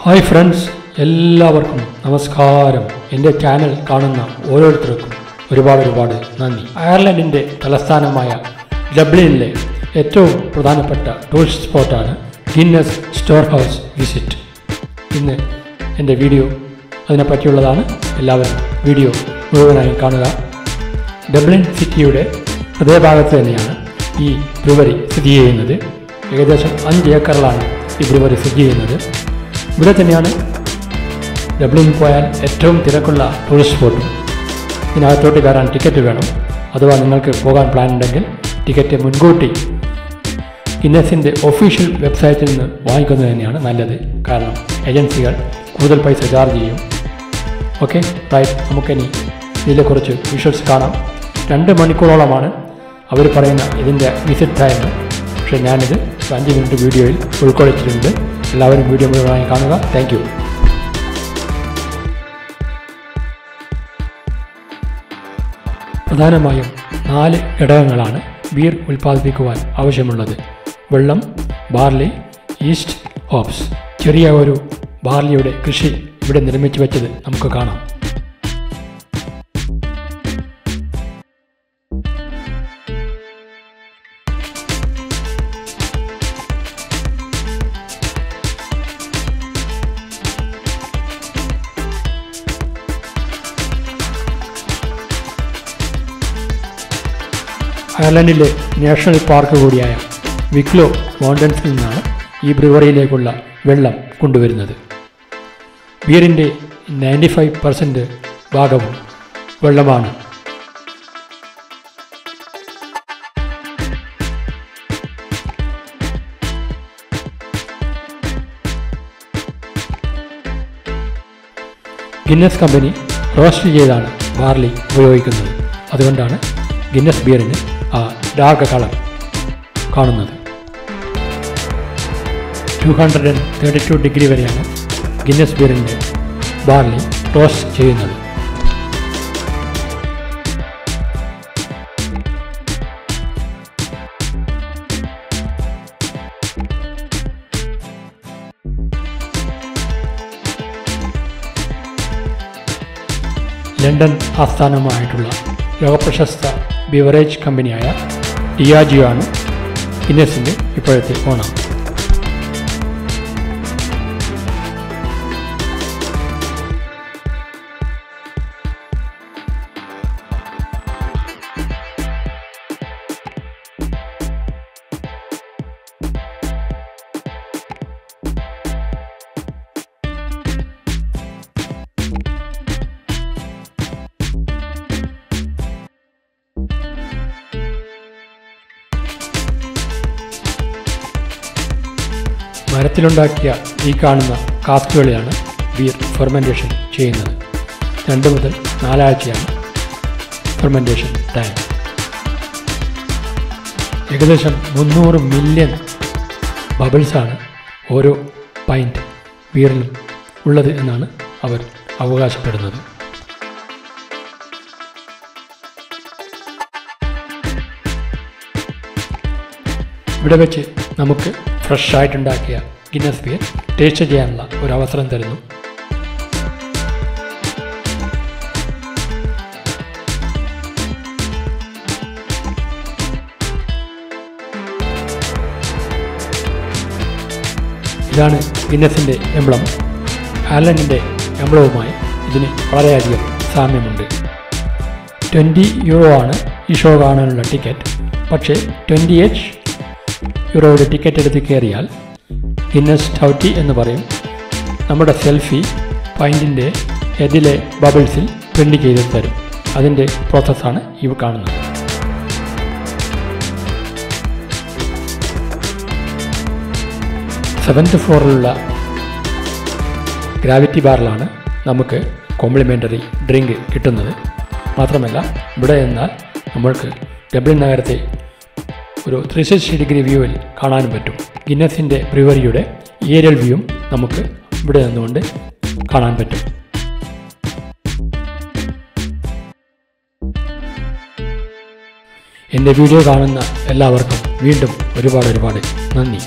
Hi friends, എല്ലാവർക്കും നമസ്കാരം. എൻ്റെ ചാനൽ കാണുന്ന ഓരോരുത്തർക്കും ഒരുപാട് നന്ദി. അയർലൻഡിൻ്റെ തലസ്ഥാനമായ ഡബ്ലിനിലെ ഏറ്റവും പ്രധാനപ്പെട്ട ടൂറിസ്റ്റ് സ്പോട്ടാണ് ഗിന്നസ് സ്റ്റോർ ഹൗസ് വിസിറ്റ്. ഇന്ന് എൻ്റെ വീഡിയോ അതിനെപ്പറ്റിയുള്ളതാണ്. എല്ലാവരും വീഡിയോ മുഴുവനായി കാണുക. ഡബ്ലിൻ സിറ്റിയുടെ ഹൃദയഭാഗത്ത് തന്നെയാണ് ഈ ബ്രുവറി സ്ഥിതി ചെയ്യുന്നത്. ഏകദേശം 5 ഏക്കറിലാണ് ഈ ബ്രുവറി സ്ഥിതി ചെയ്യുന്നത്. ഇവിടെ തന്നെയാണ് ഡബ്ലിനിൽ പോയാൽ ഏറ്റവും തിരക്കുള്ള ടൂറിസ്റ്റ് സ്പോട്ടും. ഇതിനകത്തോട്ട് കയറാൻ ടിക്കറ്റ് വേണം. അഥവാ നിങ്ങൾക്ക് പോകാൻ പ്ലാൻ ഉണ്ടെങ്കിൽ ടിക്കറ്റ് മുൻകൂട്ടി ഗിന്നസിൻ്റെ ഒഫീഷ്യൽ വെബ്സൈറ്റിൽ നിന്ന് വാങ്ങിക്കുന്നത് തന്നെയാണ് നല്ലത്. കാരണം ഏജൻസികൾ കൂടുതൽ പൈസ ചാർജ് ചെയ്യും. ഓക്കെ റൈറ്റ്, നമുക്കിനി ഇതിനെക്കുറിച്ച് വിഷ്വൽസ് കാണാം. 2 മണിക്കൂറോളമാണ് അവർ പറയുന്ന ഇതിൻ്റെ വിസിറ്റ് ടൈം. പക്ഷേ ഞാനിത് 5 മിനിറ്റ് വീഡിയോയിൽ ഉൾക്കൊള്ളിച്ചിട്ടുണ്ട്. എല്ലാവരും വീഡിയോ മുഴുവനായി കാണുക. Thank you. പ്രധാനമായും 4 ഘടകങ്ങളാണ് ബിയർ ഉൽപ്പാദിപ്പിക്കുവാൻ ആവശ്യമുള്ളത്: വെള്ളം, ബാർലി, ഈസ്റ്റ്, ഹോപ്സ്. ചെറിയ ഒരു ബാർലിയുടെ കൃഷി ഇവിടെ നിർമ്മിച്ചു വെച്ചത് നമുക്ക് കാണാം. അയർലൻഡിലെ നാഷണൽ പാർക്ക് കൂടിയായ വിക്ലോ മൗണ്ടൻസിൽ നിന്നാണ് ഈ ബ്രുവറിയിലേക്കുള്ള വെള്ളം കൊണ്ടുവരുന്നത്. ബിയറിൻ്റെ 95% ഭാഗവും വെള്ളമാണ്. ഗിന്നസ് കമ്പനി റോസ്റ്റ് ചെയ്താണ് ബാർലി ഉപയോഗിക്കുന്നത്. അതുകൊണ്ടാണ് ഗിന്നസ് ബിയറിന് ആ ഡാർക്ക് കളർ കാണുന്നത്. 232 ഡിഗ്രി വരെയാണ് ഗിന്നസ് ബിയറിൻ്റെ ബാർലി റോസ്റ്റ് ചെയ്യുന്നത്. ലണ്ടൻ ആസ്ഥാനമായിട്ടുള്ള ലോകപ്രശസ്ത ബിവറേജ് കമ്പനിയായ ഡിയാജിയോ ആണ് ഗിന്നസിൻ്റെ ഇപ്പോഴത്തെ ഓണർ. മരത്തിലുണ്ടാക്കിയ ഈ കാണുന്ന കാസ്കുകളിലാണ് ബിയർ ഫെർമെൻറ്റേഷൻ ചെയ്യുന്നത്. 2 മുതൽ 4 ആഴ്ചയാണ് ഫെർമെൻറ്റേഷൻ ടൈം. ഏകദേശം 300 മില്യൺ ബബിൾസാണ് ഓരോ പൈൻറ്റ് ബിയറിലും ഉള്ളത് എന്നാണ് അവർ അവകാശപ്പെടുന്നത്. ഇവിടെ വെച്ച് നമുക്ക് ഫ്രഷ് ആയിട്ടുണ്ടാക്കിയ ഗിന്നസ് ബിയർ ടേസ്റ്റ് ചെയ്യാനുള്ള ഒരു അവസരം തരുന്നു. ഇതാണ് ഗിന്നസിൻ്റെ എംബ്ലം. അയർലൻഡിൻ്റെ എംബ്ലവുമായി ഇതിന് വളരെയധികം സാമ്യമുണ്ട്. 20 യൂറോ ആണ് ഈ ഷോ കാണാനുള്ള ടിക്കറ്റ്. പക്ഷേ 28 യൂറോയുടെ ടിക്കറ്റ് എടുത്ത് കയറിയാൽ ഗിന്നസ് ടൗട്ടി എന്ന് പറയും. നമ്മുടെ സെൽഫി പൈൻറ്റിൻ്റെ ഹെഡിലെ ബബിൾസിൽ പ്രിൻ്റ് ചെയ്ത് തരും. അതിൻ്റെ പ്രോസസ്സാണ് ഇവ കാണുന്നത്. സെവൻത്ത് ഫ്ലോറിലുള്ള ഗ്രാവിറ്റി ബാറിലാണ് നമുക്ക് കോംപ്ലിമെൻ്ററി ഡ്രിങ്ക് കിട്ടുന്നത്. മാത്രമല്ല ഇവിടെ നിന്നാൽ നമ്മൾക്ക് ഡബ്ലിൻ നഗരത്തെ ഒരു 360 ഡിഗ്രി വ്യൂവിൽ കാണാനും പറ്റും. ഗിന്നസിൻ്റെ ബ്രുവറിയുടെ ഏരിയൽ വ്യൂവും നമുക്ക് ഇവിടെ നിന്നുകൊണ്ട് കാണാൻ പറ്റും. എൻ്റെ വീഡിയോ കാണുന്ന എല്ലാവർക്കും വീണ്ടും ഒരുപാട് നന്ദി.